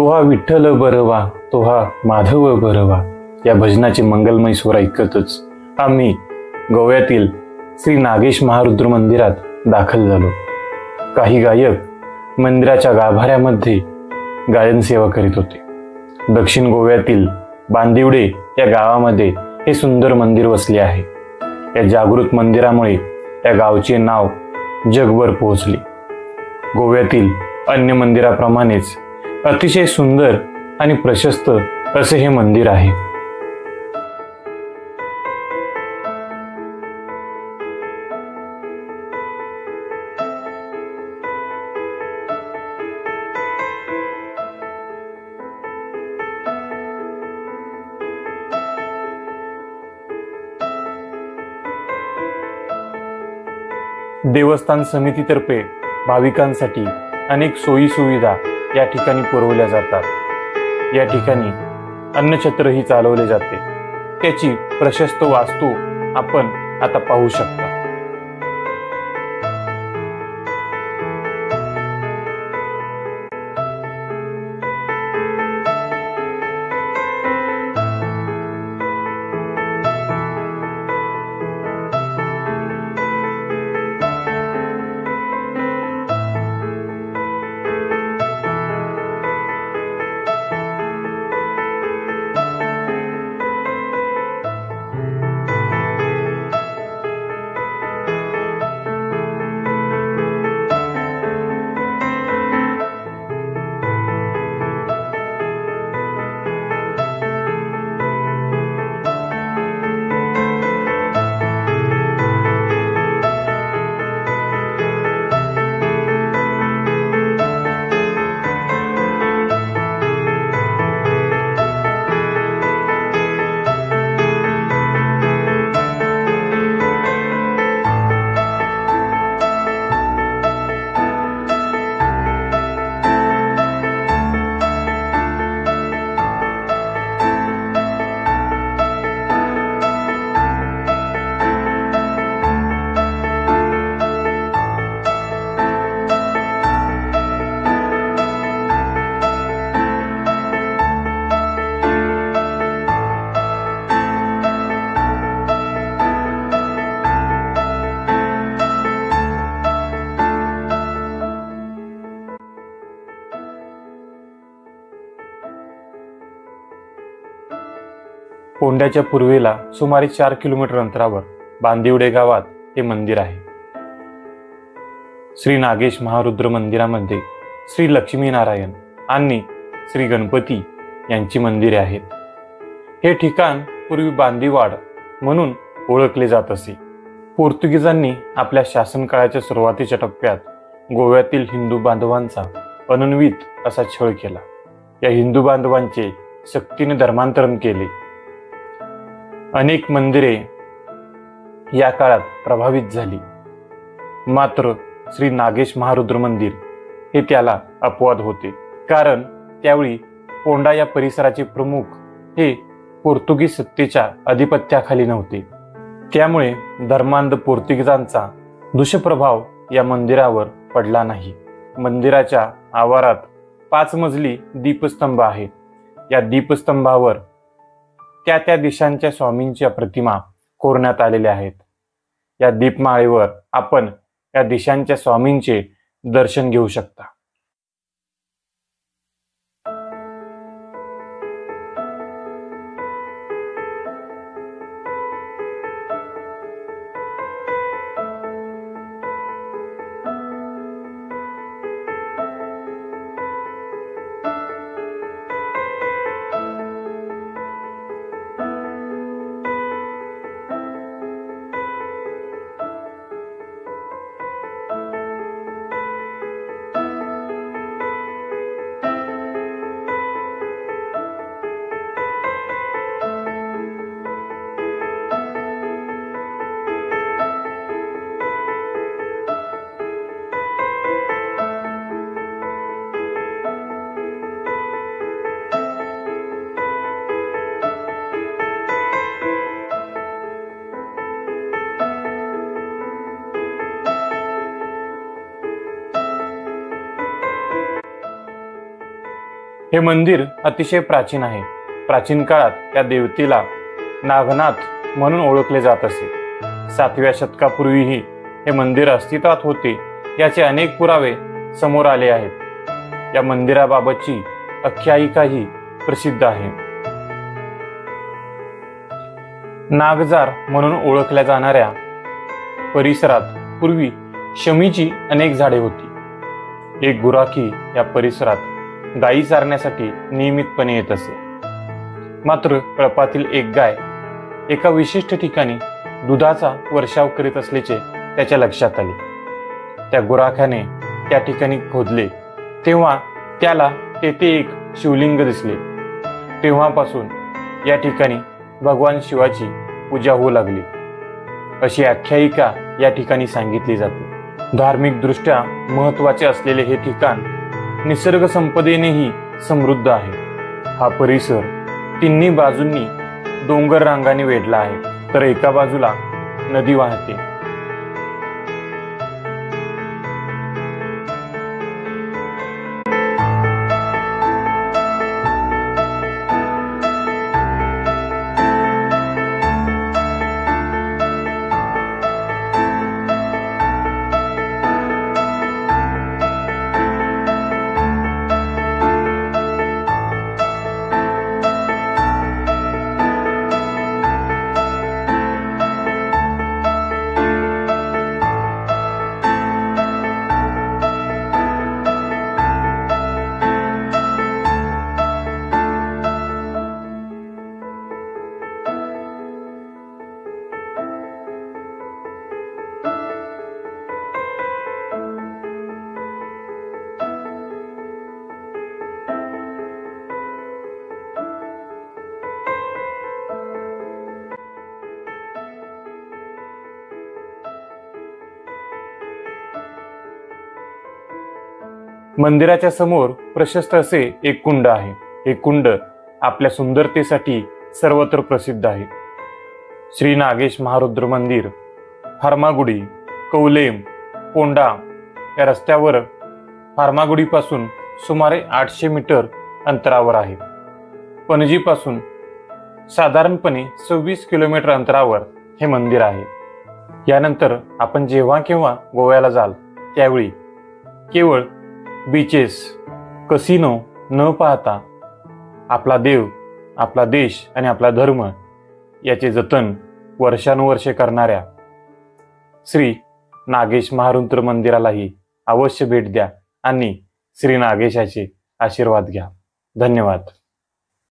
तो हा विठ्ठल बरवा, तो हा माधव बरवा या भजनाचे मंगलमय स्वर ऐकतच आम्ही गोव्यातील श्री नागेश महारुद्र मंदिरात दाखल झालो. काही गायक मंदिराच्या गाभाऱ्यामध्ये गायन सेवा करीत होते. दक्षिण गोव्यातील बांदिवडे या गावामध्ये हे सुंदर मंदिर वसले आहे. या जागृत मंदिरामुळे या गावचे नाव जगभर पोहोचले. गोव्यातील अन्य मंदिराप्रमाणेच अतिशय सुंदर आणि प्रशस्त असे हे मंदिर आहे. देवस्थान समितीतर्फे भाविकांसाठी अनेक सोयी सुविधा या ठिकाणी पुरवल्या जातात. या ठिकाणी अन्नछत्रही चालवले जाते. त्याची प्रशस्त वास्तू आपण आता पाहू शकता. पोंड्याच्या पूर्वेला सुमारे 4 किलोमीटर अंतरावर बांदिवडे गावात हे मंदिर आहे. श्री नागेश महारुद्र मंदिरामध्ये श्री लक्ष्मीनारायण आणि श्री गणपती यांची मंदिरे आहेत. हे ठिकाण पूर्वी बांदिवाड म्हणून ओळखले जात असे. पोर्तुगीजांनी आपल्या शासनकाळाच्या सुरुवातीच्या टप्प्यात गोव्यातील हिंदू बांधवांचा अनन्वित असा छळ केला. या हिंदू बांधवांचे सक्तीने धर्मांतरण केले. अनेक मंदिरे या काळात प्रभावित झाली. मात्र श्री नागेश महारुद्र मंदिर हे त्याला अपवाद होते, कारण त्यावेळी पोंडा या परिसराचे प्रमुख हे पोर्तुगीज सत्तेच्या अधिपत्याखाली नव्हते. त्यामुळे धर्मांध पोर्तुगीजांचा दुष्प्रभाव या मंदिरावर पडला नाही. मंदिराच्या आवारात 5 मजली दीपस्तंभ आहेत. या दीपस्तंभावर त्या दिशांच्या स्वामींच्या प्रतिमा कोरण्यात आलेल्या आहेत. या दीपमाळेवर आपण या दिशांच्या स्वामींचे दर्शन घेऊ शकता. हे मंदिर अतिशय प्राचीन आहे. प्राचीन काळात या देवतेला नागनाथ म्हणून ओळखले जात असे. 7व्या शतकापूर्वीही हे मंदिर अस्तित्वात होते याचे अनेक पुरावे समोर आले आहेत. या मंदिराबाबतची आख्यायिकाही प्रसिद्ध आहे. नागजार म्हणून ओळखल्या जाणाऱ्या परिसरात पूर्वी शमीची अनेक झाडे होती. एक गुराखी या परिसरात गायी चारण्यासाठी नियमितपणे येत असे. मात्र कळपातील एक गाय एका विशिष्ट ठिकाणी दुधाचा वर्षाव करीत असल्याचे त्याच्या लक्षात आले. त्या गुराख्याने त्या ठिकाणी खोदले तेव्हा त्याला तेथे एक शिवलिंग दिसले. तेव्हापासून या ठिकाणी भगवान शिवाची पूजा होऊ लागली अशी आख्यायिका या ठिकाणी सांगितली जाते. धार्मिक दृष्ट्या महत्त्वाचे असलेले हे ठिकाण निसर्ग संपदेनेही समृद्ध आहे. हा परिसर तिन्ही बाजूंनी डोंगर रांगाने वेढला आहे, तर एका बाजूला नदी वाहते. मंदिराच्या समोर प्रशस्त असे एक कुंड आहे. हे कुंड आपल्या सुंदरतेसाठी सर्वत्र प्रसिद्ध आहे. श्री नागेश महारुद्र मंदिर फार्मागुडी, कौलेम, कोंडा या रस्त्यावर फार्मागुडीपासून सुमारे 800 मीटर अंतरावर आहे. पणजीपासून साधारणपणे 26 किलोमीटर अंतरावर हे मंदिर आहे. यानंतर आपण जेव्हा केव्हा गोव्याला जाल त्यावेळी केवळ बीचेस, कसिनो न पाहता आपला देव, आपला देश आणि आपला धर्म याचे जतन वर्षानुवर्षे करणाऱ्या श्री नागेश महारुद्र मंदिरालाही अवश्य भेट द्या आणि श्री नागेशाचे आशीर्वाद घ्या. धन्यवाद.